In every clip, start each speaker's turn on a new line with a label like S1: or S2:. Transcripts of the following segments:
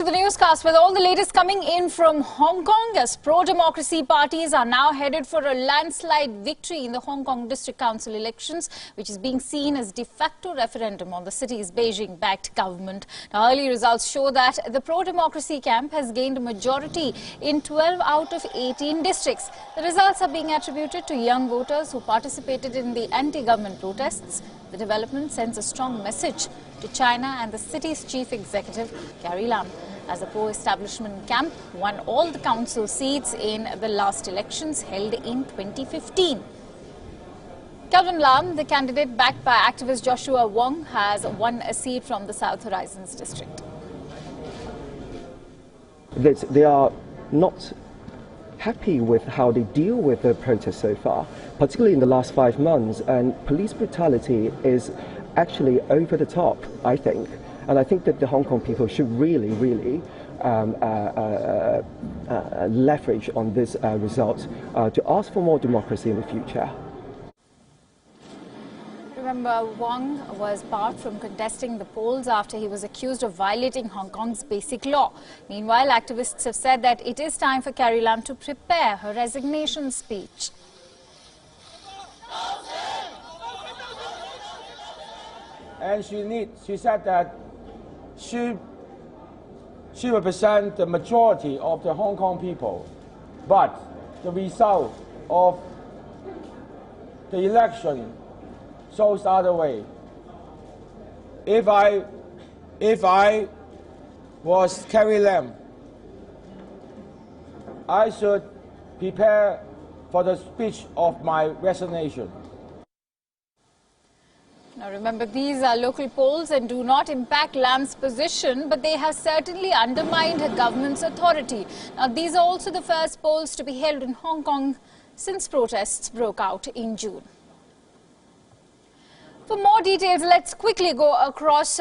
S1: The newscast with all the latest coming in from Hong Kong as pro-democracy parties are now headed for a landslide victory in the Hong Kong District Council elections, which is being seen as de facto referendum on the city's Beijing-backed government. Now, early results show that the pro-democracy camp has gained a majority in 12 out of 18 districts. The results are being attributed to young voters who participated in the anti-government protests. The development sends a strong message to China and the city's chief executive, Carrie Lam, as the pro-establishment camp won all the council seats in the last elections held in 2015. Calvin Lam, the candidate backed by activist Joshua Wong, has won a seat from the South Horizons district.
S2: They are not happy with how they deal with the protests so far, particularly in the last 5 months, and police brutality is actually over the top, I think. And I think that the Hong Kong people should really leverage on this result to ask for more democracy in the future.
S1: Remember, Wong was barred from contesting the polls after he was accused of violating Hong Kong's basic law. Meanwhile, activists have said that it is time for Carrie Lam to prepare her resignation speech.
S3: And she said that she represents the majority of the Hong Kong people, but the result of the election shows the other way. If I was Carrie Lam, I should prepare for the speech of my resignation.
S1: Now remember, these are local polls and do not impact Lam's position, but they have certainly undermined her government's authority. Now these are also the first polls to be held in Hong Kong since protests broke out in June. For more details, let's quickly go across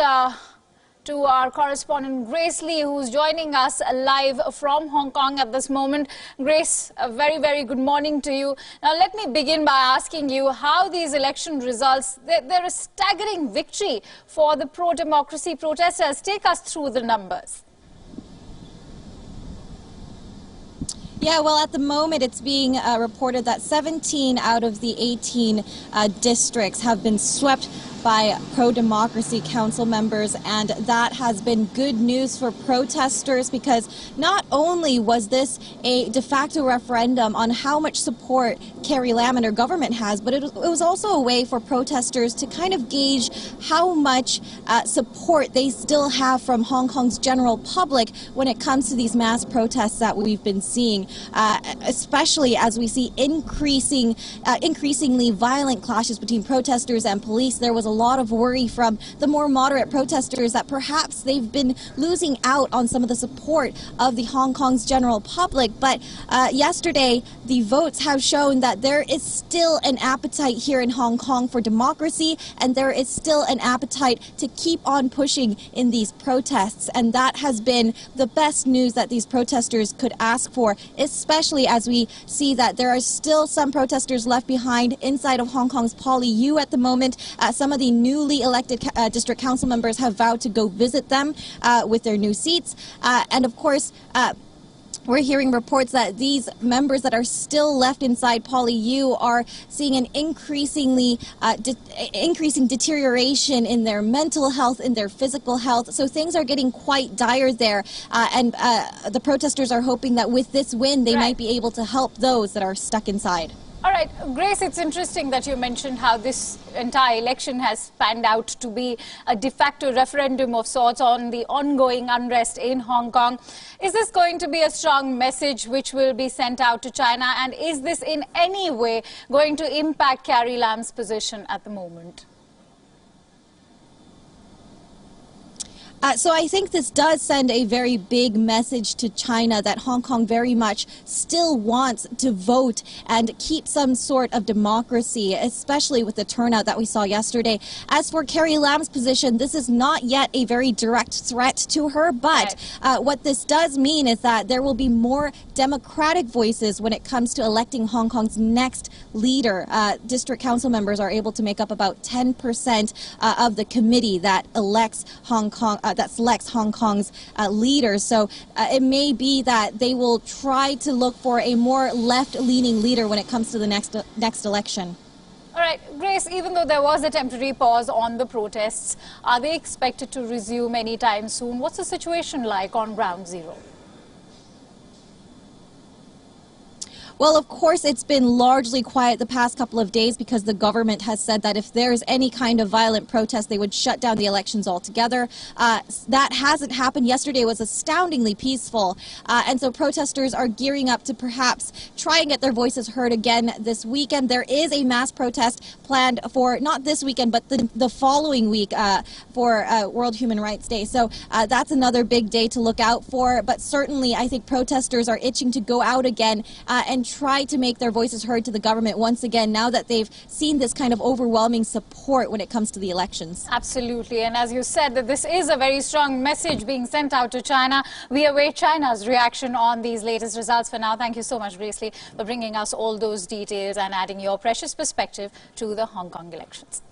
S1: to our correspondent Grace Lee, who's joining us live from Hong Kong at this moment. Grace, a very good morning to you. Now let me begin by asking you how these election results, they're a staggering victory for the pro-democracy protesters. Take us through the numbers.
S4: Yeah, well, at the moment, it's being reported that 17 out of the 18 districts have been swept by pro-democracy council members, and that has been good news for protesters because not only was this a de facto referendum on how much support Carrie Lam and her government has, but it was also a way for protesters to kind of gauge how much support they still have from Hong Kong's general public when it comes to these mass protests that we've been seeing, especially as we see increasingly violent clashes between protesters and police. There was a lot of worry from the more moderate protesters that perhaps they've been losing out on some of the support of the Hong Kong's general public. But yesterday, the votes have shown that there is still an appetite here in Hong Kong for democracy, and there is still an appetite to keep on pushing in these protests. And that has been the best news that these protesters could ask for, especially as we see that there are still some protesters left behind inside of Hong Kong's Poly U at the moment. Some of the newly elected district council members have vowed to go visit them with their new seats. And of course, we're hearing reports that these members that are still left inside Poly U are seeing an increasing deterioration in their mental health, in their physical health. So things are getting quite dire there. And the protesters are hoping that with this win, they might be able to help those that are stuck inside.
S1: All right, Grace, it's interesting that you mentioned how this entire election has panned out to be a de facto referendum of sorts on the ongoing unrest in Hong Kong. Is this going to be a strong message which will be sent out to China, and is this in any way going to impact Carrie Lam's position at the moment?
S4: So I think this does send a very big message to China that Hong Kong very much still wants to vote and keep some sort of democracy, especially with the turnout that we saw yesterday. As for Carrie Lam's position, this is not yet a very direct threat to her, but what this does mean is that there will be more democratic voices when it comes to electing Hong Kong's next leader. District council members are able to make up about 10% of the committee that elects Hong Kong that selects Hong Kong's leaders. So it may be that they will try to look for a more left-leaning leader when it comes to the next election.
S1: All right, Grace, even though there was a temporary pause on the protests, are they expected to resume anytime soon? What's the situation like on ground zero?
S4: Well, of course, it's been largely quiet the past couple of days because the government has said that if there's any kind of violent protest, they would shut down the elections altogether. That hasn't happened. Yesterday was astoundingly peaceful. And so protesters are gearing up to perhaps try and get their voices heard again this weekend. There is a mass protest planned for not this weekend, but the following week for World Human Rights Day. So that's another big day to look out for. But certainly, I think protesters are itching to go out again and try to make their voices heard to the government once again, now that they've seen this kind of overwhelming support when it comes to the elections.
S1: Absolutely. And as you said, that this is a very strong message being sent out to China. We await China's reaction on these latest results. For now, thank you so much, Grace Lee, for bringing us all those details and adding your precious perspective to the Hong Kong elections.